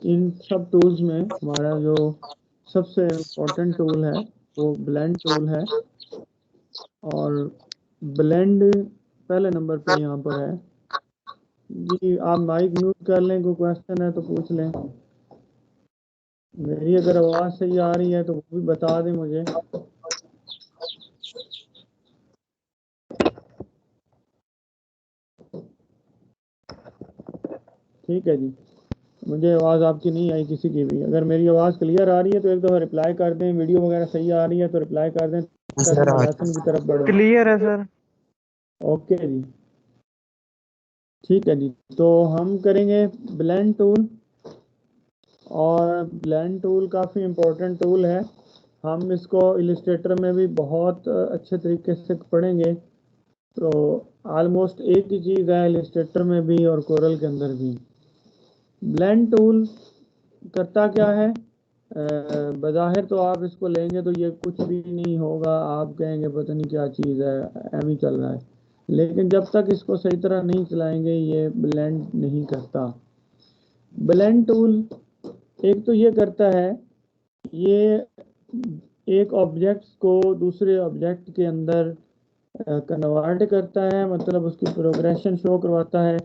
इन सब टूल्स में हमारा जो सबसे इम्पोर्टेंट टूल है वो ब्लेंड टूल है, और ब्लेंड पहले नंबर पे यहाँ पर है। जी आप माइक म्यूट कर लें, कोई क्वेश्चन है तो पूछ लें। मेरी अगर आवाज़ सही आ रही है तो वो भी बता दें मुझे। ठीक है जी, मुझे आवाज़ आपकी नहीं आई किसी की भी। अगर मेरी आवाज़ क्लियर आ रही है तो एक दफ़ा रिप्लाई कर दें, वीडियो वगैरह सही आ रही है तो रिप्लाई कर दें ताकि मैं लेसन की तरफ बढ़ूँ। क्लियर है सर। ओके जी, ठीक है जी। तो हम करेंगे ब्लेंड टूल, और ब्लेंड टूल काफ़ी इम्पोर्टेंट टूल है। हम इसको इलिस्ट्रेटर में भी बहुत अच्छे तरीके से पढ़ेंगे। तो ऑलमोस्ट एक ही चीज़ है इलिस्ट्रेटर में भी और कोरल के अंदर भी। ब्लेंड टूल करता क्या है, बज़ाहिर तो आप इसको लेंगे तो ये कुछ भी नहीं होगा, आप कहेंगे पता नहीं क्या चीज़ है, एम ही चल रहा है। लेकिन जब तक इसको सही तरह नहीं चलाएंगे ये ब्लेंड नहीं करता। ब्लेंड टूल एक तो ये करता है, ये एक ऑब्जेक्ट को दूसरे ऑब्जेक्ट के अंदर कन्वर्ट करता है, मतलब उसकी प्रोग्रेशन शो करवाता है।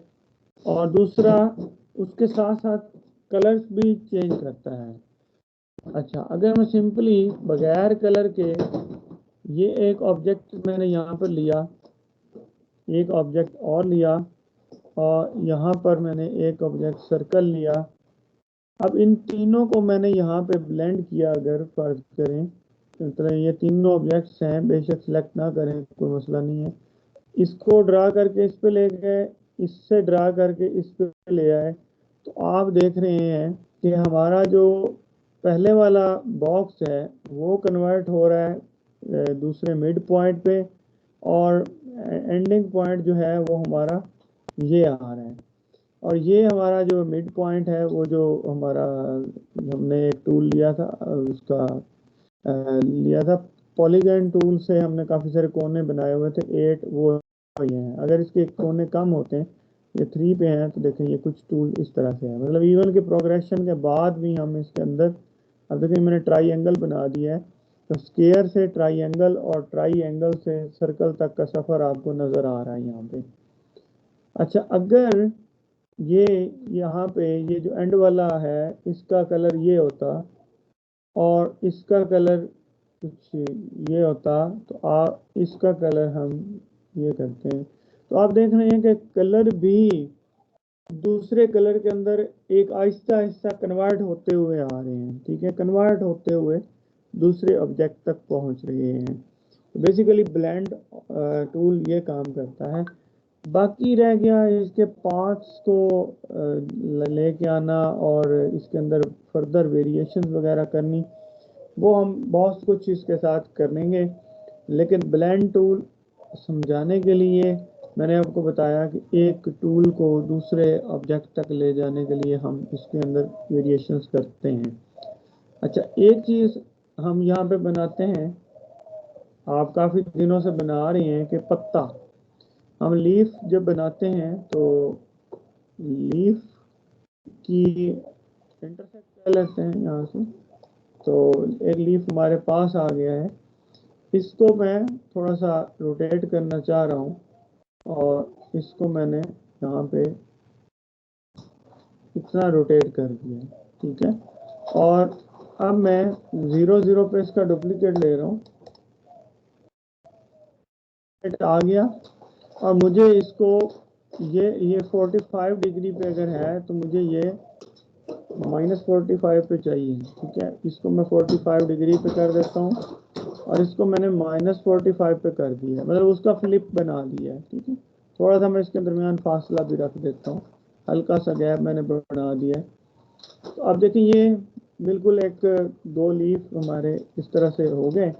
और दूसरा उसके साथ साथ कलर्स भी चेंज करता है। अच्छा, अगर मैं सिंपली बगैर कलर के ये एक ऑब्जेक्ट मैंने यहाँ पर लिया, एक ऑब्जेक्ट और लिया, और यहाँ पर मैंने एक ऑब्जेक्ट सर्कल लिया। अब इन तीनों को मैंने यहाँ पे ब्लेंड किया, अगर फर्ज करें मतलब ये तीनों ऑब्जेक्ट्स हैं, बेशक सिलेक्ट ना करें कोई मसला नहीं है। इसको ड्रा करके इस पे ले गए, इससे ड्रा करके इस पे ले आए, तो आप देख रहे हैं कि हमारा जो पहले वाला बॉक्स है वो कन्वर्ट हो रहा है दूसरे मिड पॉइंट पे, और एंडिंग पॉइंट जो है वो हमारा ये आ रहा है। और ये हमारा जो मिड पॉइंट है वो जो हमारा हमने एक टूल लिया था उसका लिया था पॉलीगन टूल से, हमने काफ़ी सारे कोने बनाए हुए थे 8, वो ये हैं। अगर इसके कोने कम होते हैं, ये 3 पे हैं, तो देखें ये कुछ टूल इस तरह से है। मतलब इवन के प्रोग्रेशन के बाद भी हम इसके अंदर, अब देखिए मैंने ट्राई बना दिया है, तो स्क्वायर से ट्राई और ट्राई से सर्कल तक का सफ़र आपको नज़र आ रहा है यहाँ पे। अच्छा, अगर ये यहाँ पे ये जो एंड वाला है इसका कलर ये होता और इसका कलर कुछ ये होता, तो आप इसका कलर हम ये करते हैं, तो आप देख रहे हैं कि कलर भी दूसरे कलर के अंदर एक आहिस्ता आहिस्ता कन्वर्ट होते हुए आ रहे हैं। ठीक है, कन्वर्ट होते हुए दूसरे ऑब्जेक्ट तक पहुंच रहे हैं। तो बेसिकली ब्लेंड टूल ये काम करता है। बाकी रह गया इसके पार्ट्स को लेके आना और इसके अंदर फर्दर वेरिएशन वगैरह करनी, वो हम बहुत कुछ इसके साथ कर लेंगे। लेकिन ब्लेंड टूल समझाने के लिए मैंने आपको बताया कि एक टूल को दूसरे ऑब्जेक्ट तक ले जाने के लिए हम इसके अंदर वेरिएशंस करते हैं। अच्छा, एक चीज़ हम यहाँ पे बनाते हैं, आप काफ़ी दिनों से बना रहे हैं कि पत्ता, हम लीफ जब बनाते हैं तो लीफ की इंटरसेक्ट कर लेते हैं यहाँ से, तो एक लीफ हमारे पास आ गया है। इसको मैं थोड़ा सा रोटेट करना चाह रहा हूँ, और इसको मैंने यहाँ पे इतना रोटेट कर दिया। ठीक है, और अब मैं 0 0 पे इसका डुप्लीकेट ले रहा हूँ, आ गया। और मुझे इसको ये 45 डिग्री पे अगर है तो मुझे ये -45 पे चाहिए। ठीक है, इसको मैं 45 डिग्री पे कर देता हूँ, और इसको मैंने -45 पे कर दिया, मतलब उसका फ्लिप बना दिया है। ठीक है, थोड़ा सा मैं इसके दरमियान फासला भी रख देता हूँ, हल्का सा गैप मैंने बना दिया है। तो अब देखिए ये बिल्कुल एक दो लीफ हमारे इस तरह से हो गए।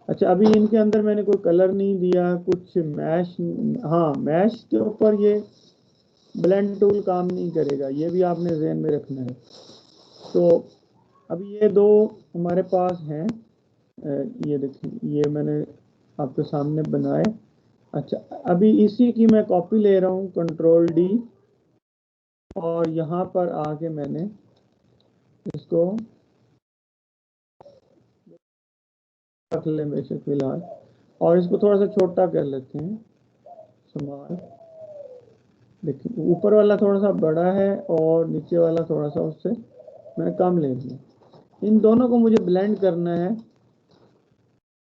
अच्छा, अभी इनके अंदर मैंने कोई कलर नहीं दिया, कुछ मैश, हाँ मैश के ऊपर ये ब्लेंड टूल काम नहीं करेगा, ये भी आपने ज़हन में रखना है। तो अभी ये दो हमारे पास हैं, ये देखिए ये मैंने आपके सामने बनाए। अच्छा, अभी इसी की मैं कॉपी ले रहा हूँ, Ctrl D, और यहाँ पर आके मैंने इसको रख लें बेशक फिलहाल, और इसको थोड़ा सा छोटा कर लेते हैं, स्मॉल। देखिए ऊपर वाला थोड़ा सा बड़ा है और नीचे वाला थोड़ा सा उससे मैंने कम ले लिया। इन दोनों को मुझे ब्लेंड करना है,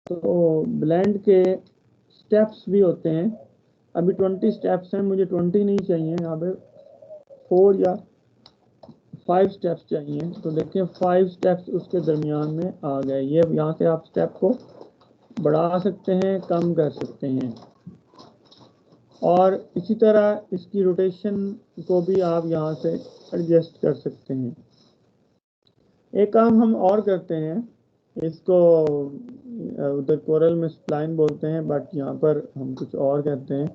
तो ब्लेंड के स्टेप्स भी होते हैं। अभी 20 स्टेप्स हैं, मुझे 20 नहीं चाहिए, यहाँ पे 4 या 5 स्टेप्स चाहिए। तो देखिए 5 स्टेप्स उसके दरमियान में आ गए। ये यहाँ से आप स्टेप को बढ़ा सकते हैं, कम कर सकते हैं, और इसी तरह इसकी रोटेशन को भी आप यहाँ से एडजस्ट कर सकते हैं। एक काम हम और करते हैं, इसको उधर कोरल में स्प्लाइन बोलते हैं, बट यहाँ पर हम कुछ और कहते हैं।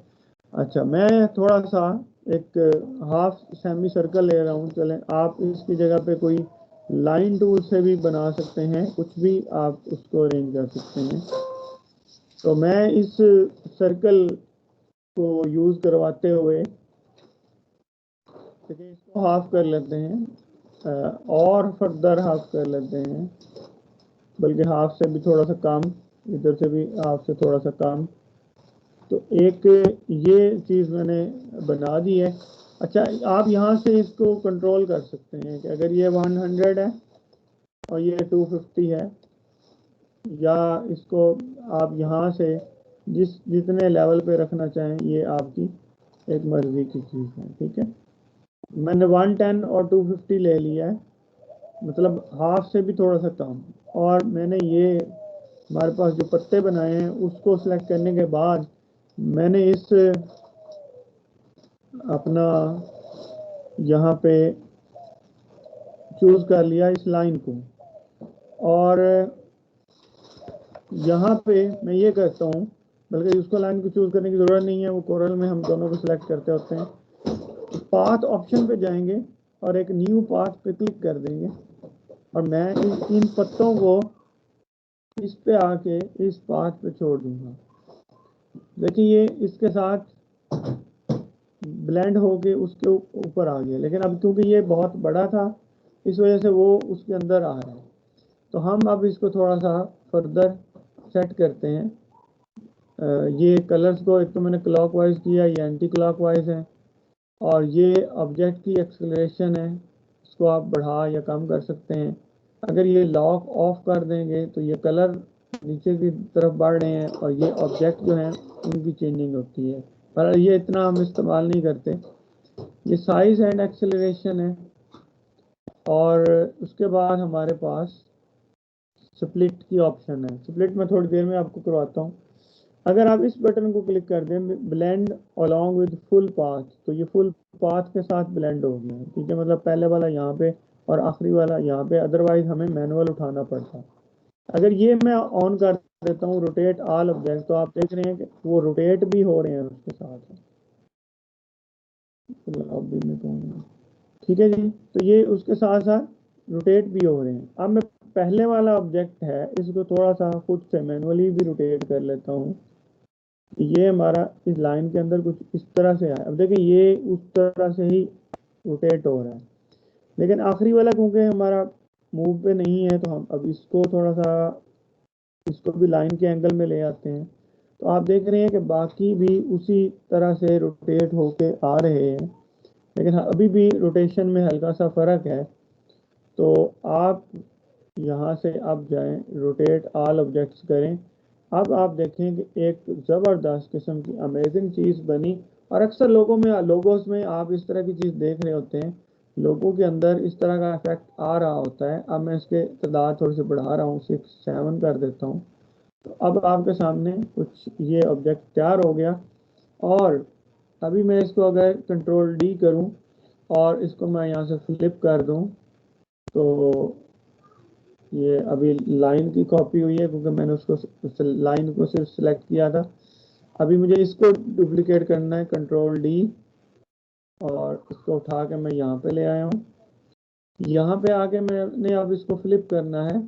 अच्छा, मैं थोड़ा सा एक हाफ सेमी सर्कल ले रहा हूँ। चलें, आप इसकी जगह पे कोई लाइन टूल से भी बना सकते हैं, कुछ भी आप उसको अरेंज कर सकते हैं। तो मैं इस सर्कल को यूज़ करवाते हुए इसको हाफ कर लेते हैं, और फर्दर हाफ कर लेते हैं, बल्कि हाफ से भी थोड़ा सा कम, इधर से भी हाफ से थोड़ा सा कम। तो एक ये चीज़ मैंने बना दी है। अच्छा, आप यहाँ से इसको कंट्रोल कर सकते हैं कि अगर ये 100 है और ये 250 है, या इसको आप यहाँ से जितने लेवल पे रखना चाहें, ये आपकी एक मर्जी की चीज़ है। ठीक है, मैंने 110 और 250 ले लिया है, मतलब हाफ से भी थोड़ा सा कम। और मैंने ये हमारे पास जो पत्ते बनाए हैं उसको सिलेक्ट करने के बाद मैंने इस अपना यहाँ पे चूज़ कर लिया इस लाइन को, और यहाँ पे मैं ये करता हूँ, बल्कि उसको लाइन को चूज़ करने की ज़रूरत नहीं है, वो कोरल में हम दोनों को सिलेक्ट करते होते हैं। पाथ ऑप्शन पे जाएंगे और एक न्यू पाथ पे क्लिक कर देंगे, और मैं इन पत्तों को इस पे आके इस पाथ पे छोड़ दूंगा। देखिए ये इसके साथ ब्लेंड होके उसके ऊपर आ गया, लेकिन अब क्योंकि ये बहुत बड़ा था इस वजह से वो उसके अंदर आ रहा है। तो हम अब इसको थोड़ा सा फर्दर सेट करते हैं। ये कलर्स को एक तो मैंने क्लॉकवाइज किया, ये एंटी क्लॉकवाइज है, और ये ऑब्जेक्ट की एक्सेलरेशन है, इसको आप बढ़ा या कम कर सकते हैं। अगर ये लॉक ऑफ कर देंगे तो ये कलर नीचे की तरफ बढ़ रहे हैं, और ये ऑब्जेक्ट जो हैं उनकी चेंजिंग होती है, पर ये इतना हम इस्तेमाल नहीं करते। ये साइज एंड एक्सेलरेशन है, और उसके बाद हमारे पास स्प्लिट की ऑप्शन है। स्प्लिट मैं थोड़ी देर में आपको करवाता हूँ। अगर आप इस बटन को क्लिक कर दें, blend along with full path, तो ये फुल पाथ के साथ ब्लेंड हो गया है। ठीक है, मतलब पहले वाला यहाँ पे और आखिरी वाला यहाँ पे, अदरवाइज हमें मैनुअल उठाना पड़ता। अगर ये मैं ऑन कर देता हूँ रोटेट ऑल ऑब्जेक्ट, तो आप देख रहे हैं कि वो रोटेट भी हो रहे हैं उसके साथ। लॉबी में कौन है? ठीक है जी, तो ये उसके साथ साथ रोटेट भी हो रहे हैं। अब मैं पहले वाला ऑब्जेक्ट है इसको थोड़ा सा खुद से मैनुअली भी रोटेट कर लेता हूँ। ये हमारा इस लाइन के अंदर कुछ इस तरह से है। अब देखिए ये उस तरह से ही रोटेट हो रहा है, लेकिन आखिरी वाला क्योंकि हमारा मूव पे नहीं है, तो हम अब इसको थोड़ा सा इसको भी लाइन के एंगल में ले आते हैं। तो आप देख रहे हैं कि बाकी भी उसी तरह से रोटेट होके आ रहे हैं, लेकिन अभी भी रोटेशन में हल्का सा फ़र्क है। तो आप यहाँ से अब जाएं, रोटेट ऑल ऑब्जेक्ट्स करें। अब आप देखें कि एक ज़बरदस्त किस्म की अमेजिंग चीज़ बनी। और अक्सर लोगोस में आप इस तरह की चीज़ देख रहे होते हैं, लोगों के अंदर इस तरह का इफेक्ट आ रहा होता है। अब मैं इसके तादाद थोड़ी सी बढ़ा रहा हूँ, 6 7 कर देता हूँ। तो अब आपके सामने कुछ ये ऑब्जेक्ट तैयार हो गया। और अभी मैं इसको अगर कंट्रोल डी करूँ और इसको मैं यहाँ से फ्लिप कर दूँ, तो ये अभी लाइन की कॉपी हुई है, क्योंकि मैंने उसको लाइन को सिर्फ सिलेक्ट किया था। अभी मुझे इसको डुप्लीकेट करना है, कंट्रोल डी, और इसको उठा के मैं यहाँ पे ले आया हूँ। यहाँ पे आके मैंने अब इसको फ्लिप करना है,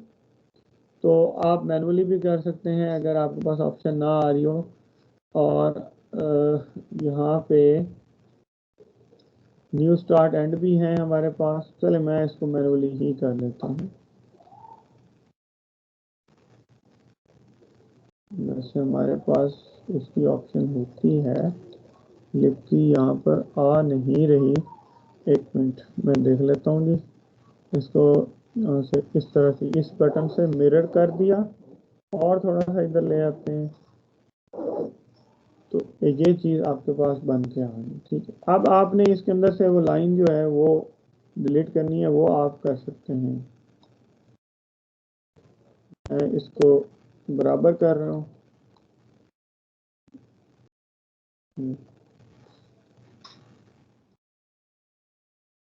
तो आप मैनुअली भी कर सकते हैं अगर आपके पास ऑप्शन ना आ रही हो। और यहाँ पे न्यू स्टार्ट एंड भी है हमारे पास। चले मैं इसको मैनुअली ही कर लेता हूँ। वैसे हमारे पास इसकी ऑप्शन होती है, लिपकी यहाँ पर आ नहीं रही। एक मिनट मैं देख लेता हूँ जी। इसको यहाँ से इस तरह से इस बटन से मिरर कर दिया और थोड़ा सा इधर ले आते हैं, तो ये चीज़ आपके पास बन के आ गई। ठीक है, अब आपने इसके अंदर से वो लाइन जो है वो डिलीट करनी है, वो आप कर सकते हैं। मैं इसको बराबर कर रहा हूँ।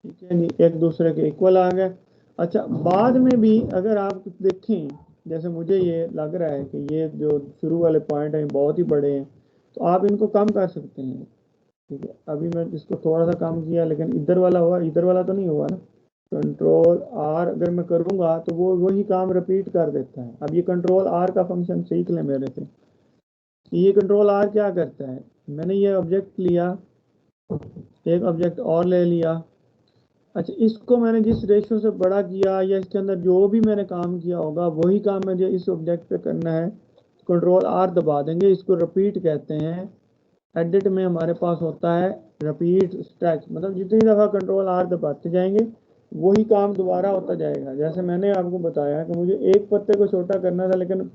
ठीक है जी, एक दूसरे के इक्वल आ गए। अच्छा, बाद में भी अगर आप कुछ देखें, जैसे मुझे ये लग रहा है कि ये जो शुरू वाले पॉइंट हैं बहुत ही बड़े हैं, तो आप इनको कम कर सकते हैं। ठीक है, अभी मैं इसको थोड़ा सा कम किया, लेकिन इधर वाला हुआ, इधर वाला तो नहीं हुआ ना। कंट्रोल आर अगर मैं करूँगा तो वो वही काम रिपीट कर देता है। अब ये कंट्रोल आर का फंक्शन सीख लें मेरे से। ये कंट्रोल आर क्या करता है, मैंने ये ऑब्जेक्ट लिया, एक ऑब्जेक्ट और ले लिया। अच्छा, इसको मैंने जिस रेशियो से बड़ा किया या इसके अंदर जो भी मैंने काम किया होगा वही काम मुझे इस ऑब्जेक्ट पे करना है, कंट्रोल आर दबा देंगे। इसको रिपीट कहते हैं। एडिट में हमारे पास होता है रिपीट स्ट्रेच, मतलब जितनी दफ़ा कंट्रोल आर दबाते जाएंगे वही काम दोबारा होता जाएगा। जैसे मैंने आपको बताया कि मुझे एक पत्ते को छोटा करना था, लेकिन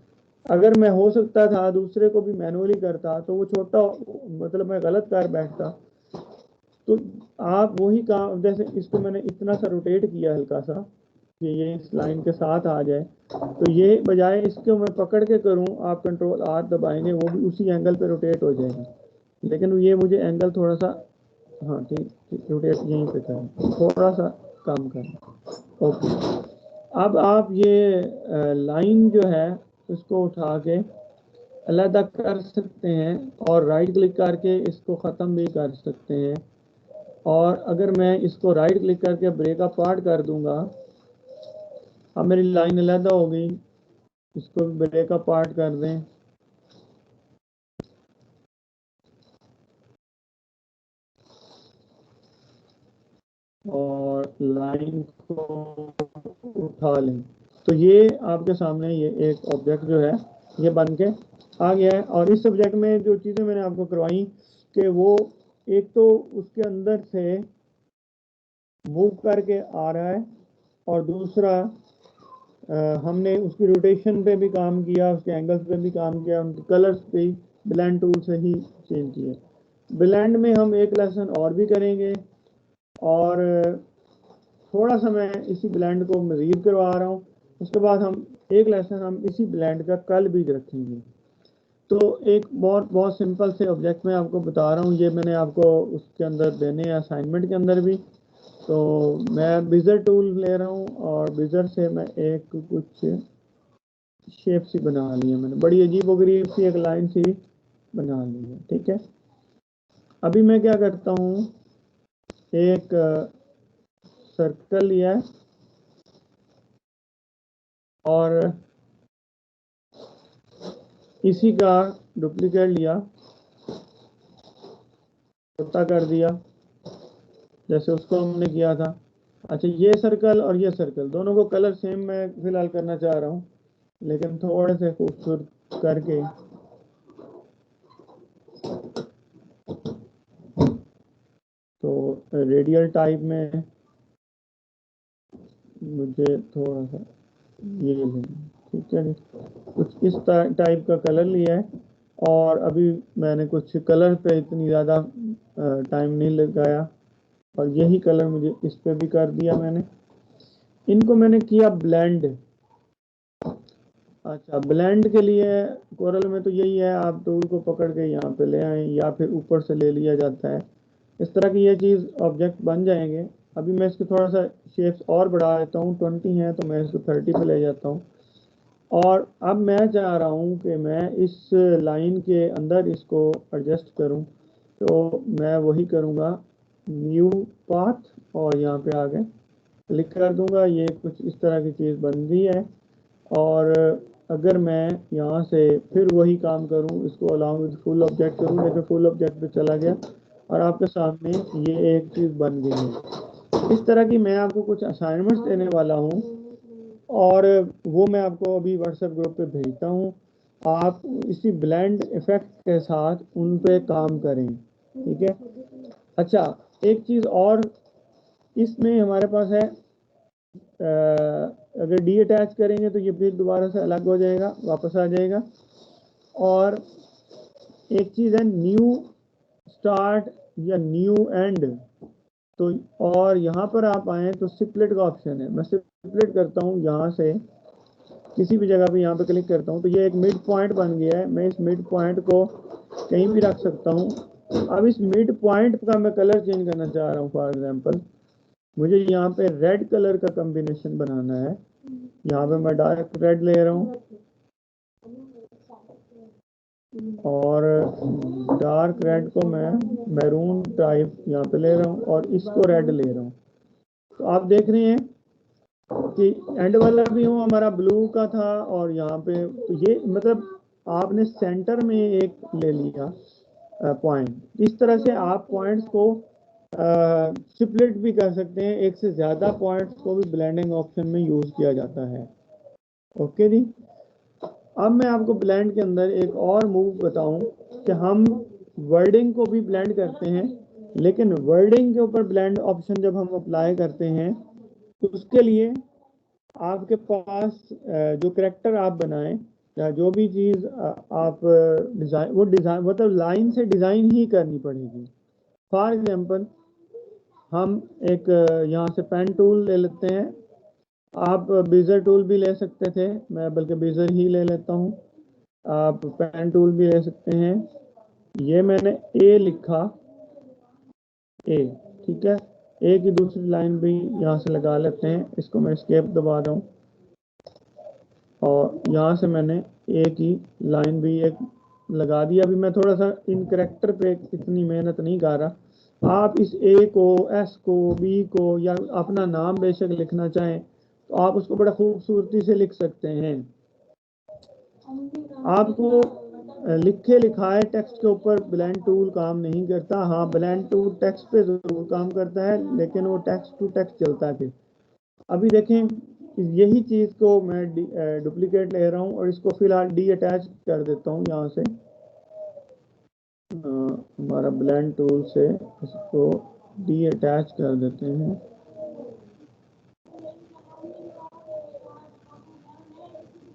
अगर मैं हो सकता था दूसरे को भी मैनुअली करता तो वो छोटा, मतलब मैं गलत कर बैठता। तो आप वही काम, जैसे इसको मैंने इतना सा रोटेट किया हल्का सा कि ये इस लाइन के साथ आ जाए, तो ये बजाय इसको मैं पकड़ के करूं, आप कंट्रोल आर दबाएंगे वो भी उसी एंगल पे रोटेट हो जाएगा। लेकिन ये मुझे एंगल थोड़ा सा, हाँ ठीक ठीक, रोटेट यहीं पे करें, थोड़ा सा कम करें। ओके, अब आप ये लाइन जो है इसको उठा के अलग कर सकते हैं और राइट क्लिक करके इसको ख़त्म भी कर सकते हैं। और अगर मैं इसको राइट क्लिक करके ब्रेक अपार्ट कर दूंगा, अब मेरी लाइन अलग हो गई। इसको ब्रेक अपार्ट कर दें और लाइन को उठा लें, तो ये आपके सामने ये एक ऑब्जेक्ट जो है ये बन के आ गया है। और इस सब्जेक्ट में जो चीज़ें मैंने आपको करवाई कि वो एक तो उसके अंदर से मूव करके आ रहा है, और दूसरा हमने उसकी रोटेशन पे भी काम किया, उसके एंगल्स पे भी काम किया, उनके कलर्स पे ब्लेंड टूल से ही चेंज किए। ब्लेंड में हम एक लेसन और भी करेंगे, और थोड़ा सा मैं इसी ब्लेंड को मज़ीद करवा रहा हूँ। उसके बाद हम एक लेसन हम इसी ब्लेंड का कल भी रखेंगे। तो एक बहुत बहुत सिंपल से ऑब्जेक्ट मैं आपको बता रहा हूँ, ये मैंने आपको उसके अंदर देने हैं असाइनमेंट के अंदर भी। तो मैं बिजर टूल ले रहा हूँ और बिजर से मैं एक कुछ शेप सी बना ली है मैंने, बड़ी अजीब वगरीब सी एक लाइन सी बना ली है। ठीक है, अभी मैं क्या करता हूँ, एक सर्कल लिया है और इसी का डुप्लीकेट लिया, छोटा कर दिया जैसे उसको हमने किया था। अच्छा, ये सर्कल और ये सर्कल दोनों को कलर सेम मैं फिलहाल करना चाह रहा हूँ, लेकिन थोड़े से खूबसूरत करके। तो रेडियल टाइप में मुझे थोड़ा सा ये लेना, ठीक है जी। कुछ इस टाइप का कलर लिया है, और अभी मैंने कुछ कलर पे इतनी ज़्यादा टाइम नहीं लगाया, और यही कलर मुझे इस पे भी कर दिया मैंने। इनको मैंने किया ब्लेंड। अच्छा, ब्लेंड के लिए कोरल में तो यही है, आप टूल को पकड़ के यहाँ पे ले आए या फिर ऊपर से ले लिया जाता है। इस तरह की ये चीज़ ऑब्जेक्ट बन जाएंगे। अभी मैं इसको थोड़ा सा शेप्स और बढ़ा देता हूँ, 20 है तो मैं इसको 30 पे ले जाता हूँ। और अब मैं चाह रहा हूँ कि मैं इस लाइन के अंदर इसको एडजस्ट करूँ, तो मैं वही करूँगा, न्यू पाथ, और यहाँ पे आगे क्लिक कर दूँगा। ये कुछ इस तरह की चीज़ बन गई है। और अगर मैं यहाँ से फिर वही काम करूँ, इसको अलाउ विद फुल ऑब्जेक्ट करूँ, लेकिन फुल ऑब्जेक्ट पे चला गया, और आपके सामने ये एक चीज़ बन गई है। इस तरह की मैं आपको कुछ असाइनमेंट्स देने वाला हूँ और वो मैं आपको अभी व्हाट्सएप ग्रुप पे भेजता हूँ। आप इसी ब्लेंड इफेक्ट के साथ उन पे काम करें, ठीक है। अच्छा, एक चीज़ और इसमें हमारे पास है, अगर डी अटैच करेंगे तो ये फिर दोबारा से अलग हो जाएगा, वापस आ जाएगा। और एक चीज़ है न्यू स्टार्ट या न्यू एंड। तो और यहाँ पर आप आए तो सिपलेट का ऑप्शन है, मैं सिपलेट करता हूँ यहाँ से, किसी भी जगह पे यहाँ पे क्लिक करता हूँ तो ये एक मिड पॉइंट बन गया है। मैं इस मिड पॉइंट को कहीं भी रख सकता हूँ। अब इस मिड पॉइंट का मैं कलर चेंज करना चाह रहा हूँ। फॉर एग्जांपल मुझे यहाँ पे रेड कलर का कॉम्बिनेशन बनाना है। यहाँ पे मैं डार्क रेड ले रहा हूँ और डार्क रेड को मैं मैरून टाइप यहाँ पे ले रहा हूँ और इसको रेड ले रहा हूँ। तो आप देख रहे हैं कि एंड वाला भी हो हमारा ब्लू का था और यहाँ पे तो ये मतलब आपने सेंटर में एक ले लिया पॉइंट। इस तरह से आप पॉइंट्स को स्प्लिट भी कर सकते हैं। एक से ज़्यादा पॉइंट्स को भी ब्लेंडिंग ऑप्शन में यूज़ किया जाता है। ओके जी। अब मैं आपको ब्लेंड के अंदर एक और मूव बताऊं कि हम वर्डिंग को भी ब्लेंड करते हैं, लेकिन वर्डिंग के ऊपर ब्लेंड ऑप्शन जब हम अप्लाई करते हैं तो उसके लिए आपके पास जो करेक्टर आप बनाएं या जो भी चीज़ आप डिज़ाइन, वो डिज़ाइन मतलब लाइन से डिज़ाइन ही करनी पड़ेगी। फॉर एग्जांपल हम एक यहाँ से पेन टूल ले लेते हैं। आप बीजर टूल भी ले सकते थे, मैं बल्कि बीजर ही ले लेता हूँ। आप पेन टूल भी ले सकते हैं। ये मैंने ए लिखा, ए, ठीक है। ए की दूसरी लाइन भी यहाँ से लगा लेते हैं। इसको मैं एस्केप दबा रहा हूँ और यहाँ से मैंने ए की लाइन भी एक लगा दी। अभी मैं थोड़ा सा इन करेक्टर पे इतनी मेहनत नहीं कर रहा। आप इस ए को, एस को, बी को या अपना नाम बेशक लिखना चाहें तो आप उसको बड़ा खूबसूरती से लिख सकते हैं। आपको लिखे लिखाए टेक्स्ट के ऊपर ब्लेंड टूल काम नहीं करता। हाँ, ब्लेंड टूल टेक्स्ट पे जरूर काम करता है, लेकिन वो टेक्स्ट टू टेक्स्ट चलता है। फिर अभी देखें, यही चीज़ को मैं डुप्लीकेट ले रहा हूँ और इसको फिलहाल डी अटैच कर देता हूँ। यहाँ से हमारा ब्लेंड टूल से इसको डी अटैच कर देते हैं।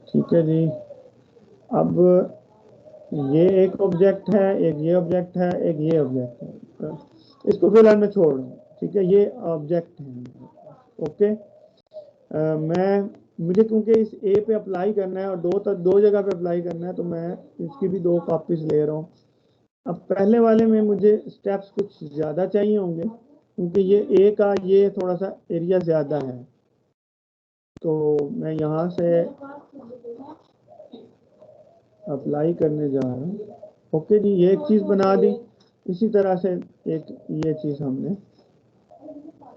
ठीक है जी। अब ये एक ऑब्जेक्ट है, एक ये ऑब्जेक्ट है, एक ये ऑब्जेक्ट है। इसको फिलहाल मैं छोड़ रहा हूँ, ठीक है। ये ऑब्जेक्ट है। ओके। मैं मुझे क्योंकि इस ए पे अप्लाई करना है और दो जगह पे अप्लाई करना है तो मैं इसकी भी 2 कॉपीज ले रहा हूँ। अब पहले वाले में मुझे स्टेप्स कुछ ज़्यादा चाहिए होंगे क्योंकि ये ए का ये थोड़ा सा एरिया ज़्यादा है। तो मैं यहाँ से अप्लाई करने जा रहा हूँ। ओके जी, ये एक चीज़ बना दी। इसी तरह से एक ये चीज़ हमने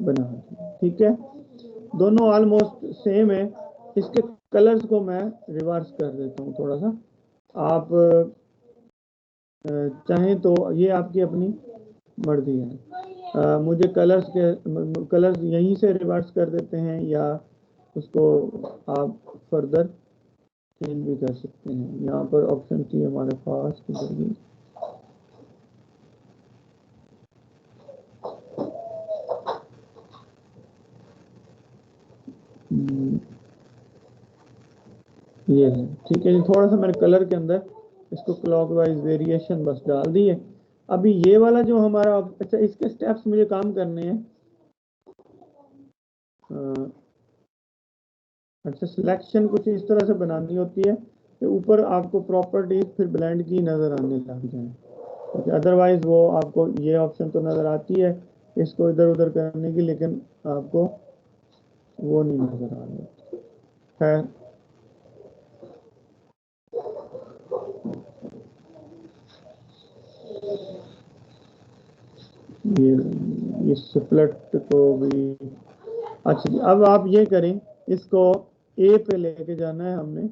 बना दी, ठीक है। दोनों ऑलमोस्ट सेम है। इसके कलर्स को मैं रिवर्स कर देता हूँ थोड़ा सा। आप चाहें तो ये आपकी अपनी मर्जी है। मुझे कलर्स यहीं से रिवर्स कर देते हैं या उसको आप फर्दर चेंज भी कर सकते हैं। यहाँ पर ऑप्शन थी हमारे पास किधर ये है, ठीक है जी। थोड़ा सा मैंने कलर के अंदर इसको क्लॉकवाइज वेरिएशन बस डाल दी है। अभी ये वाला जो हमारा, अच्छा इसके स्टेप्स मुझे काम करने हैं। अच्छा, सिलेक्शन कुछ इस तरह से बनानी होती है कि ऊपर आपको प्रॉपर्टीज फिर ब्लेंड की नज़र आने लग जाए। अदरवाइज वो आपको ये ऑप्शन तो नज़र आती है इसको इधर उधर करने की, लेकिन आपको वो नहीं नज़र आ रहा है। ये स्प्लिट को भी, अच्छा जी। अब आप ये करें, इसको ए पे लेके जाना है हमने।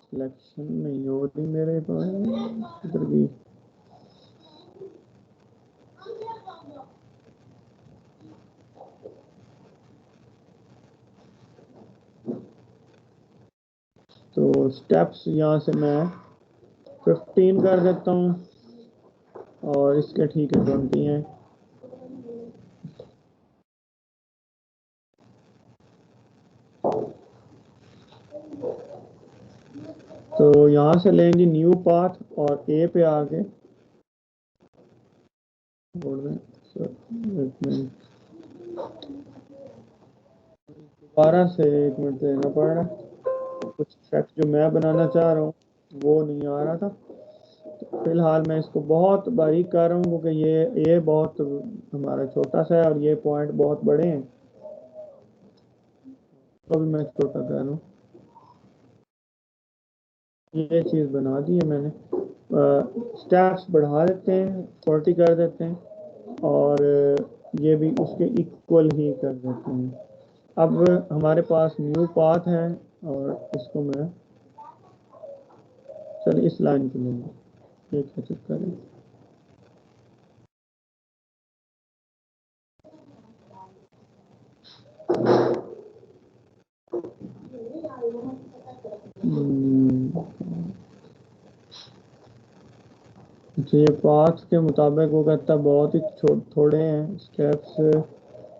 सिलेक्शन नहीं हो रही मेरे पास, इधर की तो स्टेप्स यहाँ से मैं 15 कर देता हूँ और इसके ठीक है 20 हैं। तो यहाँ से लेंगे न्यू पाथ और ए पे आके बोल दें दोबारा से 1 मिनट देना पड़ रहा है, कुछ ट्रैक जो मैं बनाना चाह रहा हूँ वो नहीं आ रहा था। तो फिलहाल मैं इसको बहुत बारीक कर रहा हूँ क्योंकि ये बहुत हमारा छोटा सा है और ये पॉइंट बहुत बड़े हैं, तो भी मैं छोटा कर रहा हूँ। ये चीज़ बना दी है मैंने। स्टेप्स बढ़ा देते हैं, 40 कर देते हैं और ये भी उसके इक्वल ही कर देते हैं। अब हमारे पास न्यू पाथ है और इसको मैं चलिए इस लाइन को लेंगे, एक चेक करें। ये पाथ के मुताबिक वो कहता है बहुत ही थोड़े हैं स्टेप्स,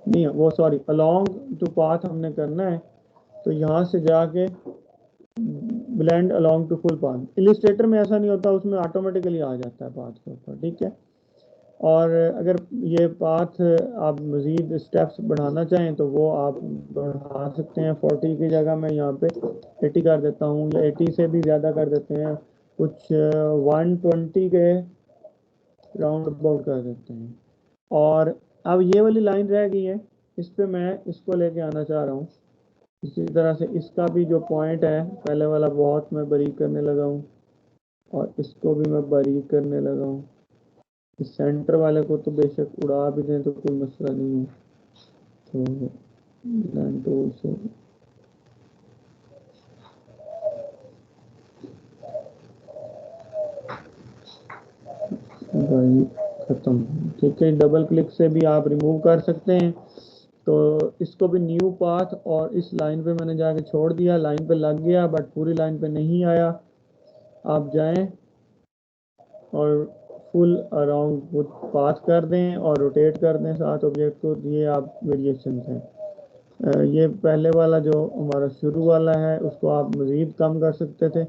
नहीं वो सॉरी अलोंग टू पाथ हमने करना है। तो यहाँ से जाके blend along to full path, illustrator में ऐसा नहीं होता, उसमें ऑटोमेटिकली आ जाता है पाथ के ऊपर, ठीक है। और अगर ये पाथ आप मज़ीद स्टेप्स बढ़ाना चाहें तो वो आप बढ़ा सकते हैं। 40 की जगह मैं यहाँ पे 80 कर देता हूँ या 80 से भी ज़्यादा कर देते हैं, कुछ 120 के राउंड अबाउट कर देते हैं। और अब ये वाली लाइन रह गई है, इस पे मैं इसको लेके आना चाह रहा हूँ। इसी तरह से इसका भी जो पॉइंट है पहले वाला बहुत मैं बारीक करने लगा हूँ और इसको भी मैं बारीक करने लगा हूँ। इस सेंटर वाले को तो बेशक उड़ा भी दें तो कोई मसला नहीं है। तो ब्लेंड टूल से भाई ख़त्म, ठीक है। डबल क्लिक से भी आप रिमूव कर सकते हैं। तो इसको भी न्यू पाथ और इस लाइन पे मैंने जाके छोड़ दिया, लाइन पे लग गया बट पूरी लाइन पे नहीं आया। आप जाएं और फुल अराउंड वो पाथ कर दें और रोटेट कर दें साथ ऑब्जेक्ट को। ये आप वेरिएशन हैं। ये पहले वाला जो हमारा शुरू वाला है उसको आप मज़ीद कम कर सकते थे।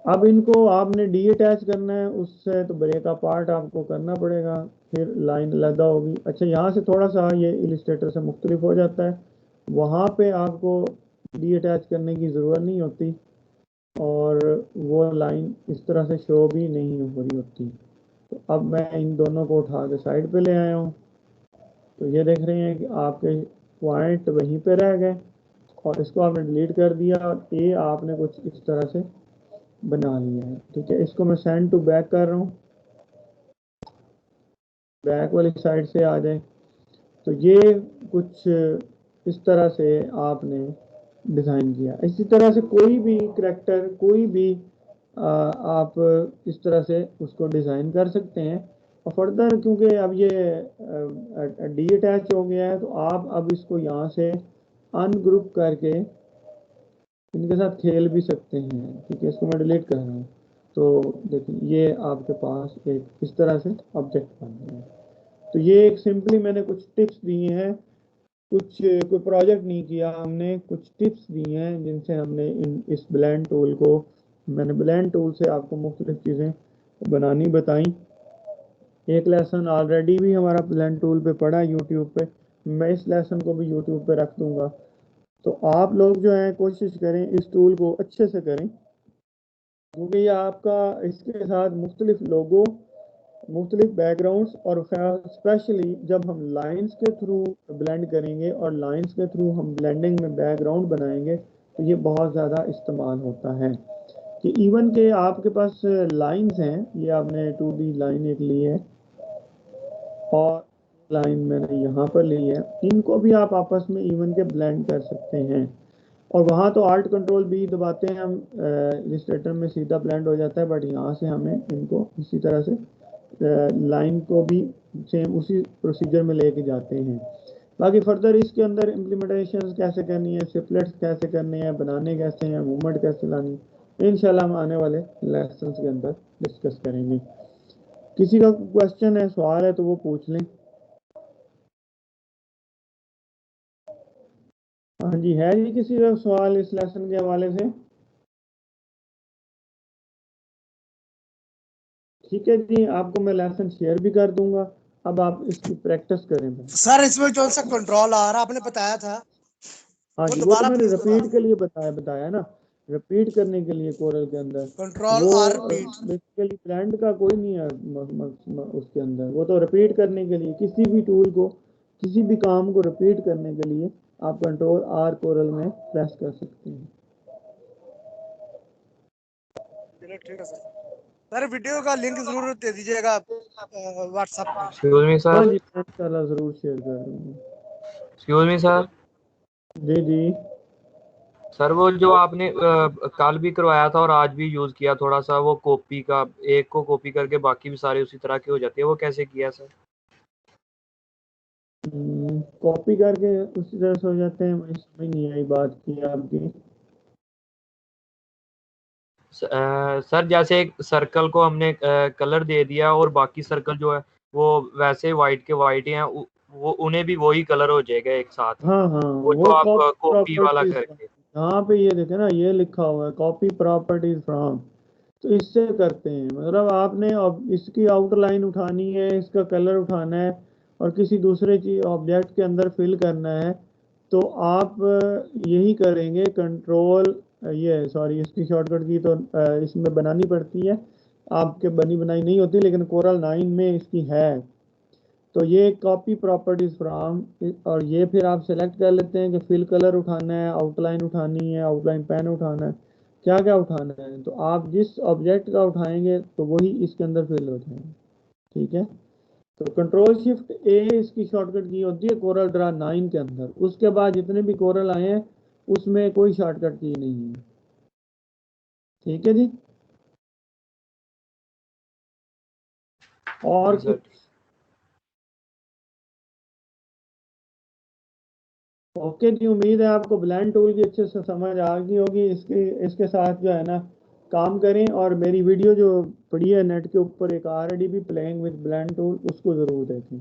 अब इनको आपने डी अटैच करना है, उससे तो ब्रेक का पार्ट आपको करना पड़ेगा, फिर लाइन लगा होगी। अच्छा यहाँ से थोड़ा सा ये इलिस्ट्रेटर से मुख्तलिफ हो जाता है, वहाँ पे आपको डी अटैच करने की ज़रूरत नहीं होती और वो लाइन इस तरह से शो भी नहीं हो रही होती। तो अब मैं इन दोनों को उठा के साइड पे ले आया हूँ। तो ये देख रहे हैं कि आपके पॉइंट वहीं पे रह गए और इसको आपने डिलीट कर दिया और ये आपने कुछ इस तरह से बना लिया है, ठीक है। इसको मैं सेंड टू बैक कर रहा हूँ, बैक वाली साइड से आ जाए। तो ये कुछ इस तरह से आपने डिज़ाइन किया। इसी तरह से कोई भी करैक्टर, कोई भी आप इस तरह से उसको डिज़ाइन कर सकते हैं। और फर्दर क्योंकि अब ये डी अटैच हो गया है तो आप अब इसको यहाँ से अनग्रुप करके इनके साथ खेल भी सकते हैं, ठीक है। इसको मैं डिलीट कर रहा हूँ। तो देखिए ये आपके पास एक इस तरह से ऑब्जेक्ट बन गया है। तो ये एक सिंपली मैंने कुछ टिप्स दिए हैं, कुछ कोई प्रोजेक्ट नहीं किया हमने, कुछ टिप्स दी हैं जिनसे हमने इस ब्लेंड टूल को, मैंने ब्लेंड टूल से आपको मुख्तलिफ चीज़ें बनानी बताई। एक लेसन ऑलरेडी भी हमारा ब्लेंड टूल पे पड़ा है यूट्यूब पे, मैं इस लेसन को भी यूट्यूब पे रख दूँगा। तो आप लोग जो हैं कोशिश करें इस टूल को अच्छे से करें, क्योंकि ये आपका इसके साथ मुख्तलिफ लोगों, मुख्तलिफ बैकग्राउंड्स और स्पेशली जब हम लाइंस के थ्रू ब्लेंड करेंगे और लाइंस के थ्रू हम ब्लेंडिंग में बैकग्राउंड बनाएंगे तो ये बहुत ज़्यादा इस्तेमाल होता है। कि इवन के आपके पास लाइंस हैं, ये आपने 2D लाइन एक ली है और लाइन मैंने यहाँ पर ली है, इनको भी आप आपस में इवन के ब्लेंड कर सकते हैं। और वहाँ तो आल्ट कंट्रोल भी दबाते हैं हम, इलिस्ट्रेटर में सीधा ब्लेंड हो जाता है, बट यहाँ से हमें इनको इसी तरह से लाइन को भी सेम उसी प्रोसीजर में लेके जाते हैं। बाकी फर्दर इसके अंदर इम्प्लीमेंटेशन कैसे करनी है, सिपलेट्स कैसे करने हैं, बनाने कैसे हैं, मूवमेंट कैसे लानी, इंशाल्लाह हम आने वाले लेसन के अंदर डिस्कस करेंगे। किसी का क्वेश्चन है, सवाल है तो वो पूछ लें। हाँ जी, है जी किसी का सवाल इस लेसन के हवाले से? ठीक है जी, आपको मैं लेसन शेयर भी कर दूंगा, अब आप इसकी प्रैक्टिस करें। सर इसमें जो सा कंट्रोल आ रहा आपने बताया था, हाँ जी, वो तो मैंने रिपीट के लिए बताया ना, रिपीट करने के लिए कोरल के अंदर कंट्रोल वो आर रिपीट। बेसिकली ब्रांड का कोई नहीं है उसके अंदर, वो तो रिपीट करने के लिए, किसी भी टूल को, किसी भी काम को रिपीट करने के लिए आप कंट्रोल आर कोरल में प्रेस कर सकते हैं। चलो ठीक है सर। सर वीडियो का लिंक जरूर दे दीजिएगा व्हाट्सएप पे। एक्सक्यूज मी हाँ सर। जी, मैं इंशाल्लाह जरूर शेयर कर दूंगा। Excuse me sir. जी जी सर वो जो आपने कल भी करवाया था और आज भी यूज किया, थोड़ा सा वो कॉपी का, एक को कॉपी करके बाकी भी सारे उसी तरह के हो जाते हैं, वो कैसे किया सर? कॉपी करके उसी तरह से हो जाते हैं, मुझे समझ नहीं आई बात की आपकी। सर जैसे एक सर्कल को हमने कलर दे दिया और बाकी सर्कल जो है वो वैसे वाइट के वाइट ही हैं, वो उन्हें भी वही कलर हो जाएगा एक साथ ही, हाँ हाँ, वो जो वो आप कॉपी कॉपी वाला प्रॉपर्टीज, करके। यहाँ पे ये देखे ना, ये लिखा हुआ है कॉपी प्रॉपर्टीज फ्रॉम, तो इससे करते हैं, मतलब आपने अब इसकी आउटलाइन उठानी है, इसका कलर उठाना है और किसी दूसरे चीज ऑब्जेक्ट के अंदर फिल करना है, तो आप यही करेंगे कंट्रोल, ये सॉरी इसकी शॉर्टकट की तो इसमें बनानी पड़ती है, आपके बनी बनाई नहीं होती, लेकिन कोरल 9 में इसकी है। तो ये कॉपी प्रॉपर्टीज फ्रॉम, और ये फिर आप सेलेक्ट कर लेते हैं कि फिल कलर उठाना है, आउटलाइन उठानी है, आउटलाइन पेन उठाना है, क्या क्या उठाना है, तो आप जिस ऑब्जेक्ट का उठाएंगे तो वही इसके अंदर फिल हो जाएगा। ठीक है, तो कंट्रोल शिफ्ट ए इसकी शॉर्टकट की होती है कोरल ड्रा 9 के अंदर, उसके बाद जितने भी कोरल आए हैं उसमें कोई शॉर्टकट की नहीं है। ठीक है जी, और सर ओके जी, उम्मीद है आपको ब्लेंड टूल की अच्छे से समझ आ गई होगी। इसके साथ जो है ना काम करें, और मेरी वीडियो जो पड़ी है नेट के ऊपर, एक RDB playing with blend tool, उसको ज़रूर देखें।